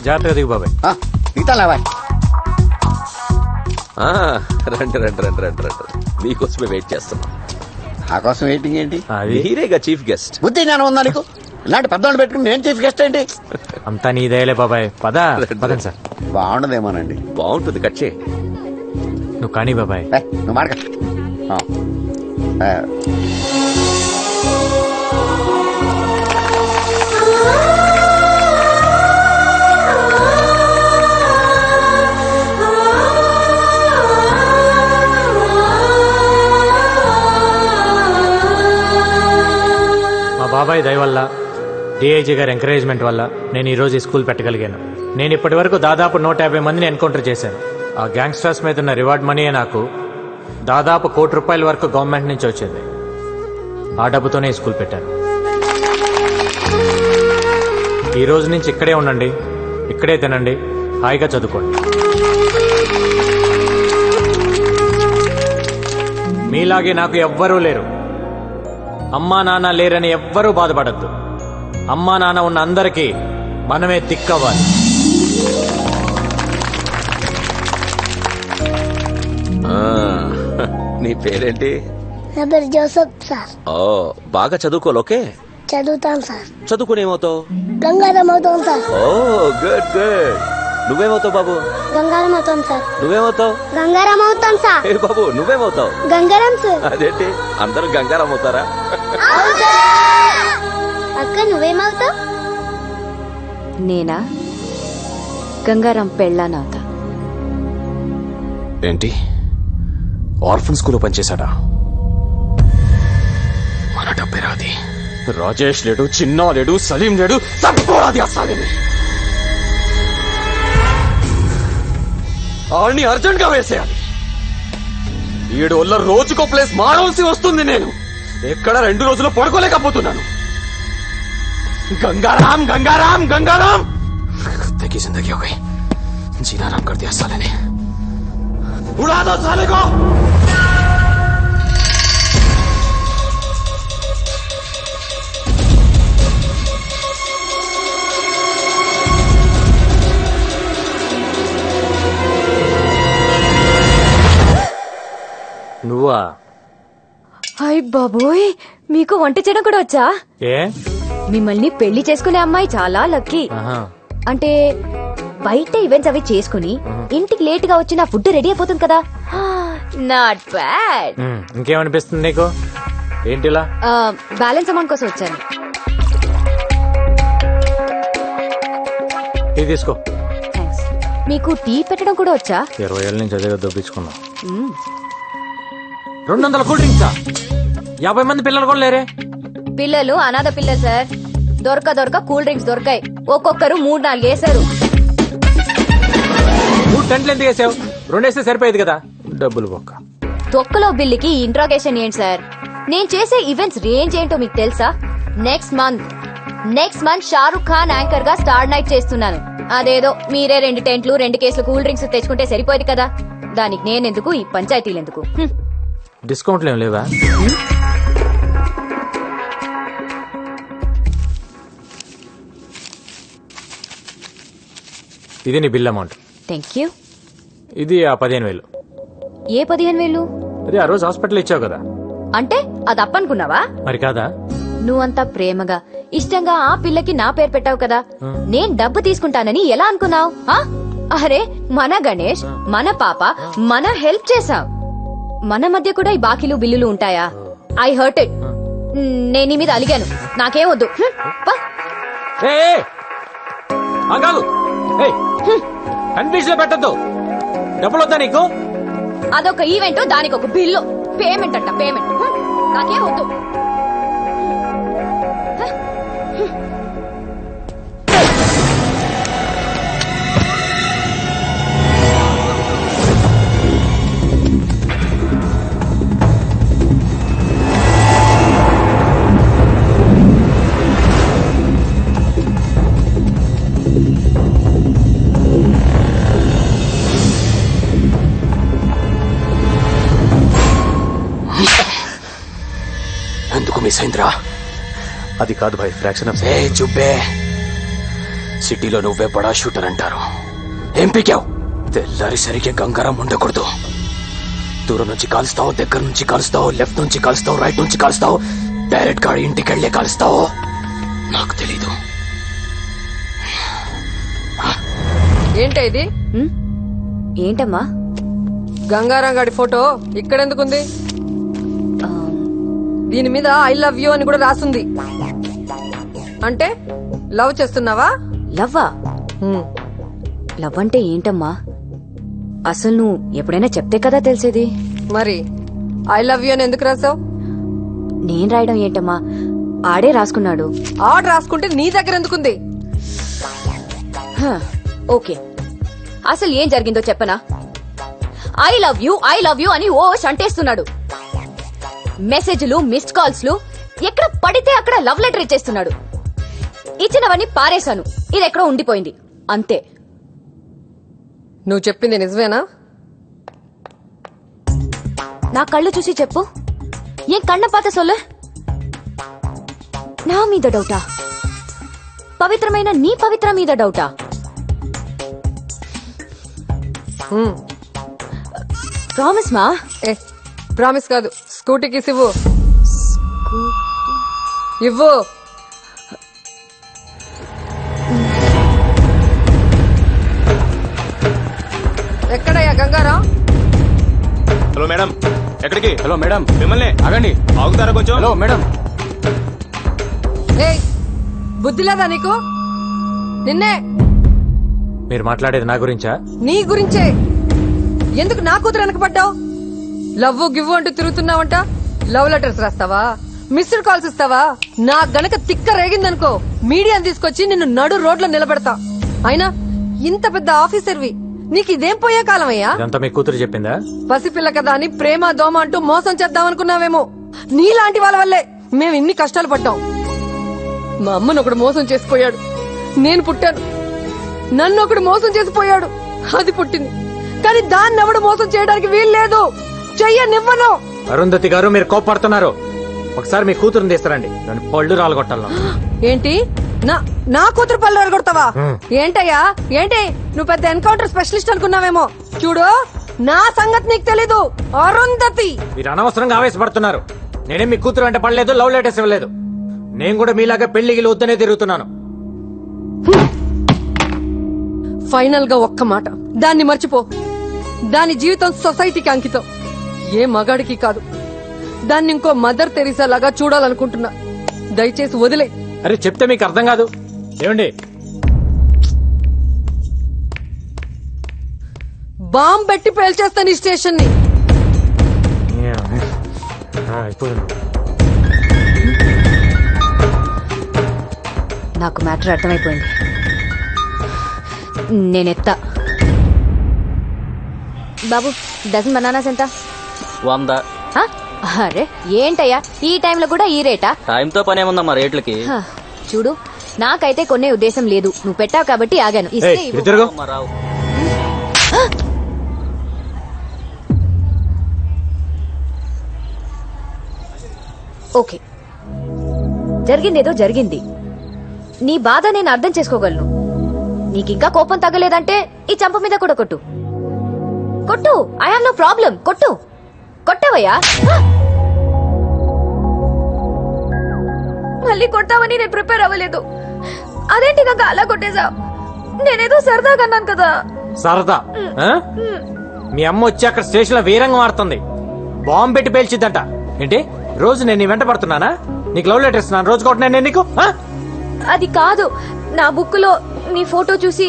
జాగ్రత్తగా దిగు బాబాయ్. దిగుతాను బాబాయ్. రండి రండి రండి రండి రండి, మీకోసమే వెయిట్ చేస్తున్నాం. నా కోసం వెయిటింగ్ ఏంటి? మీరేగా చీఫ్ గెస్ట్. బుద్ధి జ్ఞానం ఉందా నీకు? ఇలాంటి పెద్దవాళ్ళు పెట్టుకుని నేను చీఫ్ గెస్ట్ ఏంటి? అంతా నీదేలే బాబాయ్. పదండి సార్. బాగుండదేమోనండి. బాగుంటుంది, కట్ చేయి. నువ్వు కానీ బాబాయ్. నువ్వు మాడక. బాబాయ్ దయ వల్ల, డిఐజీ గారి ఎంకరేజ్మెంట్ వల్ల నేను ఈరోజు ఈ స్కూల్ పెట్టగలిగాను. నేను ఇప్పటి వరకు దాదాపు 150 మందిని ఎన్కౌంటర్ చేశాను. ఆ గ్యాంగ్స్టర్స్ మీద ఉన్న రివార్డ్ మనీయే నాకు దాదాపు ₹1 కోటి వరకు గవర్నమెంట్ నుంచి వచ్చింది. ఆ డబ్బుతోనే ఈ స్కూల్ పెట్టాను. ఈ రోజు నుంచి ఇక్కడే ఉండండి, ఇక్కడే తినండి, హాయిగా చదువుకోండి. మీలాగే నాకు ఎవ్వరూ లేరు. అమ్మా నాన్న లేరని ఎవ్వరూ బాధపడద్దు. అమ్మా నాన్న ఉన్న అందరికీ మనమే దిక్కవ్వాలి. నీ పేరేంటి? నా పేరు జోసఫ్ సార్. ఓ, బాగా చదువుకోవాలి. ఓకే, చదువుతాను సార్. చదువుకుని ఏమవుతావు? గంగారం అవుతాం సార్. ఓ గుడ్ గుడ్. నువ్వేమవుతావు బాబు? గంగారం అవుతాం సార్. నువ్వేమవుతావు? గంగారం అవుతాం సార్. ఏ బాబు, నువ్వేమవుతావు? గంగారం సార్. అదేంటి అందరూ గంగారం అవుతారా? అక్క నువ్వేమవుతావు? నేనా గంగారం పెళ్ళానవుతా. ఏంటి, ఆర్ఫన్ స్కూల్లో పనిచేశాడా? మన డబ్బే రాది. రాజేష్ లేడు, చిన్నా లేడు, సలీం లేడు, తప్పుకోరాది ఆ సలీం. ఆడిని అర్జెంట్ గా వేసేయాలి. 7 వల్ల రోజుకో ప్లేస్ మారవలసి వస్తుంది. నేను ఎక్కడ 2 రోజులు పడుకోలేకపోతున్నాను. गंगाराम गंगाराम गंगाराम कुत्ते की जिंदगी हो गई. जीना आराम कर दिया साले ने. उड़ा दो साले को. నువ్వా? హాయ్ బాబోయ్, మీకు వంట చేయడం కూడా వచ్చా? ఏ, మిమ్మల్ని పెళ్లి చేసుకునే అమ్మాయి చాలా లక్కీ. అంటే బయట ఈవెంట్స్ అవి చేసుకుని ఇంటికి లేట్ గా వచ్చి నా ఫుడ్ రెడీ అయిపోతుంది కదా. Not bad. ఇంకేమనిపిస్తుంది నీకు? ఏంటిలా? బ్యాలెన్స్ అమౌంట్ కోసం వచ్చాను. టీ తీసుకో. థ్యాంక్స్. మీకు టీ పెట్టడం కూడా వచ్చా? 20 ఏళ్ళ నుంచి అదే దొబ్బించుకున్నాం. 200 కూల్ డ్రింక్సా? 50 మంది పిల్లలు కూడా లేరే? పిల్లలు అనాథ పిల్లలు సార్. దొరక కూల్ డ్రింక్స్ దొరకాయి. ఒక్కొక్కరు 3-4 వేశారు. 3 టెంట్లు ఎందుకు వేసావు? 2 వేస్తే సరిపోయేది కదా. డబ్బులు బొక్క. తొక్కలో బిల్లుకి ఇంట్రాగేషన్ ఏంటి సార్? నేను చేసే ఈవెంట్స్ రేంజ్ ఏంటో మీకు తెలుసా? Next month Shahrukh Khan anchor గా స్టార్ నైట్ చేస్తున్నాను. అదేదో మీరే 2 టెంట్లు 2 కేసులు కూల్ డ్రింక్స్ తెచ్చుకుంటే సరిపోయేది కదా. దానికి నేనెందుకు, ఈ పంచాయతీలు ఎందుకు? డిస్కౌంట్లు ఏం లేవా? ఇది నీ బిల్ అమౌంట్. Thank you. ఇది ఆ 15,000. ఏ 15,000? అదే ఆ రోజు హాస్పిటల్ ఇచ్చావు కదా. అంటే అది అప్పనుకున్నావా? మరి కాదా? నువ్వంతా ప్రేమగా ఇష్టంగా ఆ పిల్లకి నా పేరు పెట్టావు కదా. నేను డబ్బు తీసుకుంటానని ఎలా అనుకున్నావు? అరే, మన గణేష్, మన పాప, మన హెల్ప్ చేసాం. మన మధ్య కూడా ఈ బాకీలు బిల్లులు ఉంటాయా? I hurt it. నేను నీ మీద అలిగాను. నాకేం వద్దు. కన్ఫ్యూజన్ లో పెట్టద్దు. డబ్బులు వద్దా నీకు? అదొక ఈవెంట్, దానికి ఒక బిల్లు. పేమెంట్ అంట పేమెంట్. నాకేం వద్దు. ఎందుకు మిస్ అయిందిరా? అది కాదు భాయ్, ఫ్రాక్షన్ ఆఫ్. చుబ్బే, సిటీలో నువ్వే బడా షూటర్ అంటారు. ఏం పీకావు? తెల్లారిసరికి గంగారం ఉండకూడదు. దూరం నుంచి కాలుస్తావు, దగ్గర నుంచి కాలుస్తావు, లెఫ్ట్ నుంచి కాలుస్తావు, రైట్ నుంచి కాలుస్తావు, డైరెక్ట్ గా ఇంటికి వెళ్లే కాలుస్తావు, నాకు తెలీదు. ఏంటి ఇది? ఏంటమ్మా? గంగారాం గాడి ఫోటో ఇక్కడెందుకుంది? దీని మీద ఐ లవ్ యూ అని కూడా రాసుంది. అంటే లవ్ చేస్తున్నావా? లవ్వా? లవ్ అంటే ఏంటమ్మా? అసలు నువ్వు ఎప్పుడైనా చెప్తే కదా తెలిసేది. మరి ఐ లవ్ యూ అని ఎందుకు రాసావు? నేను రాయడం ఏంటమ్మా, ఆడే రాసుకున్నాడు. ఆర్డర్ రాసుకుంటే నీ దగ్గర ఎందుకుంది? ఓకే, అసలు ఏం జరిగిందో చెప్పనా? ఐ లవ్ యూ అని ఓ అంటేస్తున్నాడు. మెసేజ్లు, మిస్డ్ కాల్స్ లు ఎక్కడ పడితే అక్కడ లవ్ లెటర్ ఇచ్చేస్తున్నాడు. ఇచ్చినవన్నీ పారేశాను, ఇది ఎక్కడో ఉండిపోయింది అంతే. నువ్వు చెప్పింది నిజమేనా? నా కళ్ళు చూసి చెప్పు. ఏం కన్న పాత సొల్లు? నా మీద డౌటా? పవిత్రమైన నీ పవిత్ర మీద డౌటా? ప్రామిస్ మా? ఏ ప్రామిస్ కాదు, స్కూటీకి ఇవ్వు. ఇవ్వు. ఎక్కడయ్యా గంగారాం? హలో మేడం, ఎక్కడికి? హలో మేడం, మిమ్మల్ని ఆగండి. ఆగుతారా కొంచెం? Hello madam. ఏయ్, బుద్ధి లేదా నీకు? నిన్నే. మీరు మాట్లాడేది నా గురించా? నీ గురించే. ఎందుకు నా కూతురు వెనకబడ్డావు? లవ్ గివ్వు అంటూ తిరుగుతున్నావంట. లవ్ లెటర్స్ రాస్తావా? మిస్డ్ కాల్స్ ఇస్తావా? నా గనక తిక్క రేగిందనుకో, మీడియాని తీసుకొచ్చి నిన్ను నడు రోడ్లో నిలబెడతా. అయినా ఇంత పెద్ద ఆఫీసర్వి, నీకు ఇదేం పోయే కాలం అయ్యా? ఇదంతా మీ కూతురు చెప్పిందా? పసిపిల్ల కదా అని ప్రేమ దోమ అంటూ మోసం చేద్దామనుకున్నావేమో. నీలాంటి వాళ్ళ వల్లే మేము ఇన్ని కష్టాలు పడ్డాం. మా అమ్మను ఒకడు మోసం చేసిపోయాడు, నేను పుట్టాను. నన్ను ఒకడు మోసం చేసిపోయాడు, అది పుట్టింది. కానీ దాన్ని ఎవడు మోసం చేయడానికి వీల్లేదు. చెయ్యనివ్వను. అరుంధతి గారు, మీరు కోపడుతున్నారు. ఒకసారి మీ కూతురుని తీస్తారండి, దాని పళ్ళు రాలగొట్టాలను. ఏంటి? నా కూతురు పళ్ళు ఎరగొడతావా? ఏంటయ్యా ఏంటి? నువ్వు పెద్ద ఎన్కౌంటర్ స్పెషలిస్ట్ అనుకున్నావేమో. చూడు, నా సంగతి నీకు తెలీదు. అరుంధతి, మీరు అనవసరంగా ఆవేశపడుతున్నారు. నేనేం మీ కూతురు అంటే పడలేదు, లవ్ లెటర్స్ ఇవ్వలేదు. నేను కూడా మీలాగా పెళ్లికి వద్దనే తిరుగుతున్నాను. ఫైనల్ గా ఒక్క మాట, దాన్ని మర్చిపో. దాని జీవితం సొసైటీకి అంకితం, ఏ మగాడికి కాదు. దాన్ని ఇంకో మదర్ తెరీసా లాగా చూడాలనుకుంటున్నా. దయచేసి వదిలే. అరే చెప్తే మీకు అర్థం కాదు. ఏమండి, బాంబ్ పెట్టి పేల్చేస్తాను ఈ స్టేషన్ ని. నాకు మ్యాటర్ అర్థమైపోయింది. నేనెత్తా. బాబు, డజన్ బనానాస్ ఎంత? 100. హ? అరే ఏంటయ్యా, ఈ టైంలో కూడా ఈ రేటా? టైంతో పని ఏముందమ్మా రేట్లకి? చూడు, నాకైతే కొనే ఉద్దేశం లేదు. నువ్వు పెట్టావు కాబట్టి ఆగాను. ఇస్తే ఇవ్వు. తిరుగు. అమ్మా, రావు. ఓకే, జరిగిందేదో జరిగింది. నీ బాధ నేను అర్థం చేసుకోగలను. నీకింకా కోపం తగ్గలేదంటే ఈ చంప మీద కూడా కొట్టు. కొట్టు, ఐ హావ్ నో ప్రాబ్లం. కొట్టు. కొట్టవయ్యా. మళ్ళీ కొట్టావని నేను ప్రిపేర్ అవ్వలేదు. అదేంటి కాక అలా కొట్టేశావు? నేనేదో సరదాగా అన్నాను కదా. సరదా? మీ అమ్మ వచ్చి అక్కడ స్టేషన్ లో వీరంగం ఆడుతుంది. బాంబు పెట్టి పేల్చిద్దంట. ఏంటి, రోజు నేను నీ వెంట పడుతున్నానా? నీకు లవ్ లెటర్ ఇస్తున్నాను, రోజు కొట్టినా నేను నీకు? అది కాదు, నా బుక్ లో నీ ఫోటో చూసి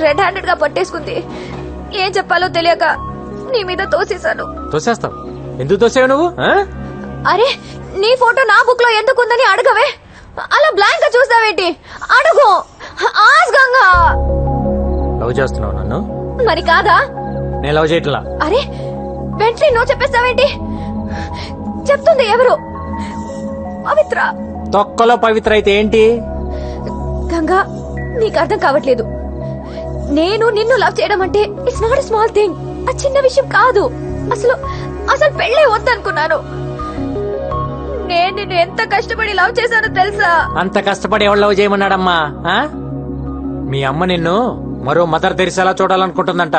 రెడ్ హ్యాండెడ్ గా పట్టేసుకుంది. ఏం చెప్పాలో తెలియక నీ మీద తోసేశాను. తోసేస్తావు? ఎందుకు తోసావు నువ్వు? అరే, నీ ఫోటో నా బుక్ లో ఎందుకుందని అడగవే. అలా బ్లాంక్ గా చూస్తావేంటి? అడుగు. ఆస్గంగా లవ్ చేస్తున్నావు నన్ను? మరి కాదా? నేను లవ్ చేయట్లా. అరే, వెంటనే నువ్వు చెప్పేస్తావేంటి? చెప్తుంది ఎవరు? పవిత్ర. తొక్కలో పవిత్ర అయితే ఏంటి? గంగా, నీకు అర్థం కావట్లేదు. నేను నిన్ను లవ్ చేయడం అంటే ఇట్స్ నాట్ స్మాల్ థింగ్. ఆ చిన్న విషయం కాదు. అసలు అసలు పెళ్ళే వద్దనుకున్నాను. నేను నిన్ను ఎంత కష్టపడి లవ్ చేశానో తెలుసా? అంత కష్టపడి ఎవరు లవ్ చేయమన్నాడమ్మా? మీ అమ్మ నిన్ను మరో మదర్ తెరిసేలా చూడాలనుకుంటుందంట.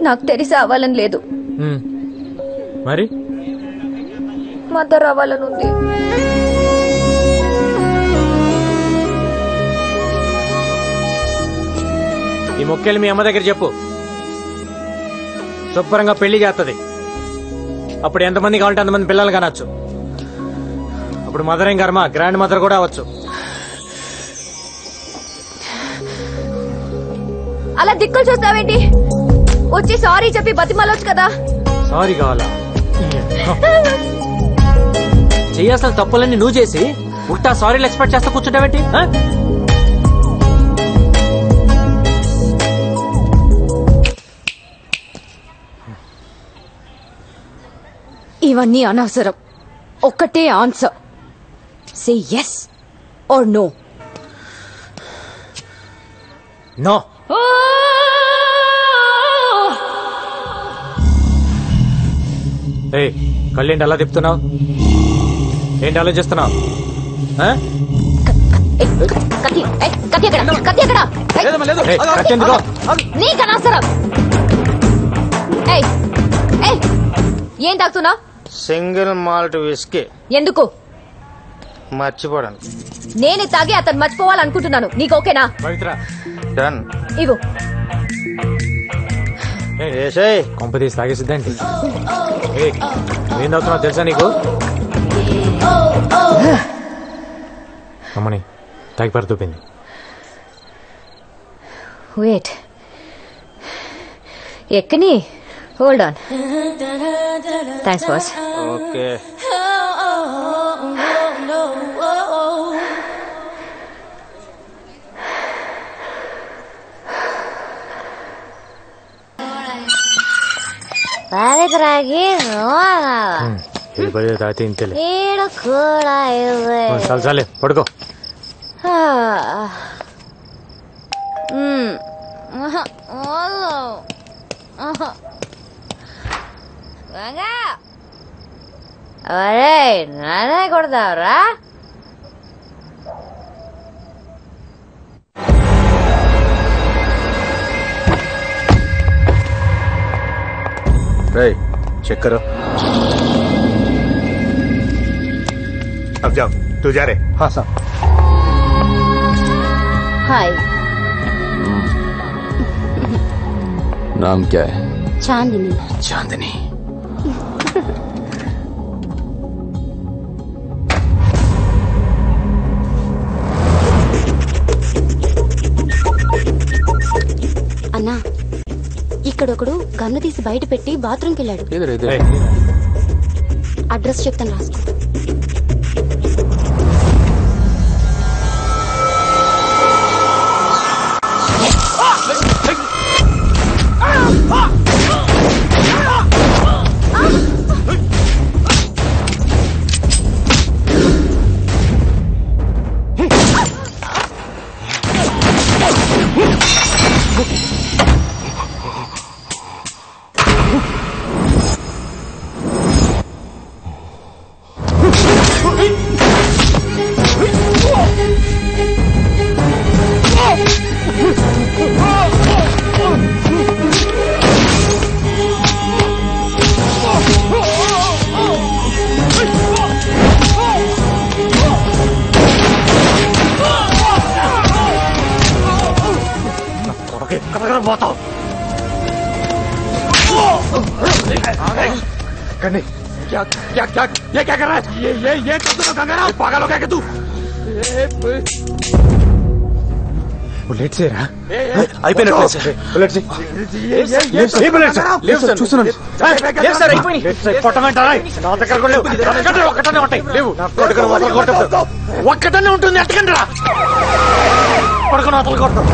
నాకు తెలిసి అవ్వాలని లేదు, మరి మదర్ అవ్వాలని ఉంది. ఈ మొక్కేలు మీ అమ్మ దగ్గర చెప్పు, శుభ్రంగా పెళ్లి చేస్తుంది. అప్పుడు ఎంతమంది కావాలంటే అంతమంది పిల్లలు కనొచ్చు. అప్పుడు మదర్ ఏం కర్మ, గ్రాండ్ మదర్ కూడా అవ్వచ్చు. అలా దిక్కులు చూస్తావేంటి? వచ్చి సారీ చెప్పి బతిమాలొచ్చు కదా. సారీ కావాలా? చెయ్యాల్సిన తప్పులన్నీ నువ్వు చేసి ఉల్టా సారీలు ఎక్స్పెక్ట్ చేస్తా కూర్చుంటావేంటి? ఇవన్నీ అనవసరం. ఒక్కటే answer, say yes or no. No. ఏయ్, కళ్ళేంటి అలా తిప్పుతున్నావు? ఏంటి ఆలోచిస్తున్నావు? నీకు అనవసరం. ఏం తాగుతున్నావు? Single malt whisky. ఎందుకు? మర్చిపోవడానికి. నేనే తాగి అతను మర్చిపోవాలనుకుంటున్నాను. నీకు ఓకేనా? పవిత్ర, డన్. ఇవ్వు. కొంపతీసి తాగేసిద్దండి. ఏం తాగుతున్నావు తెలుసా నీకు? అమ్మని తాగి పరుతూపింది. వెయిట్, ఎక్కని. Hold on. Thanks boss. Okay. తాగితే ఇంతలే. కూడా చాలు చాలే, పడుకో. అరే నానే కొడతావురా? चेक करो. अब जाओ, तू जा रहे? हाँ साहब. हाय, नाम क्या है? चांदनी. चांदनी. అన్నా, ఇక్కడొకడు గన్ను తీసి బయట పెట్టి బాత్రూమ్కి వెళ్ళాడు. అడ్రస్ చెప్తాను, రాసుకో. क्या क्या क्या ये क्या कर रहा है? ये पागल हो गया क्या तू? बुलेट से रहा. అయిపోయిన बुलेट से. ये बुलेट से. लेफ्ट से చూస్తున్నాను. లెఫ్ట్ సైడ్ అయిపోయి పొట్టమంటారా? నా దగ్గర కూడా లేవు. ఒక్కటనే ఉంటాయి. లేవు. ఒక్కటనే ఉంటుంది. ఎట్టకండి రా, పడుకుని అతలు కొడతాం.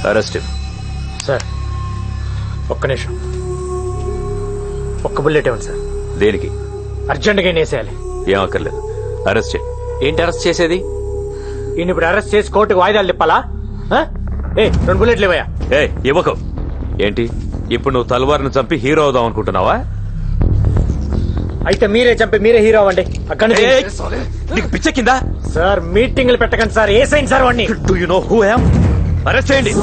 అరెస్ట్. సార్ ఒక్క నిమిషం, ఒక్క బుల్లెట్ ఇవ్వండి సార్. దేనికి? అర్జెంట్గా వేసేయాలి. ఏం అక్కర్లేదు, అరెస్ట్ చేయి. ఏంటి అరెస్ట్ చేసేది? ఈయన ఇప్పుడు అరెస్ట్ చేసి కోర్టుకు వాయిదాలు తిప్పాలా? 2 బుల్లెట్లు ఇవ్వయా. ఇవ్వకు. ఏంటి ఇప్పుడు నువ్వు తల్వార్ను చంపి హీరో అవుదాం అనుకుంటున్నావా? అయితే మీరే చంపి మీరే హీరో అవ్వండి అక్కడ నీకు పిచ్చెక్కిందా? సార్ మీటింగ్లు పెట్టకండి సార్. ఏ సైన్ సార్ వాడిని? Do you know who I am? Arrest చేయండి.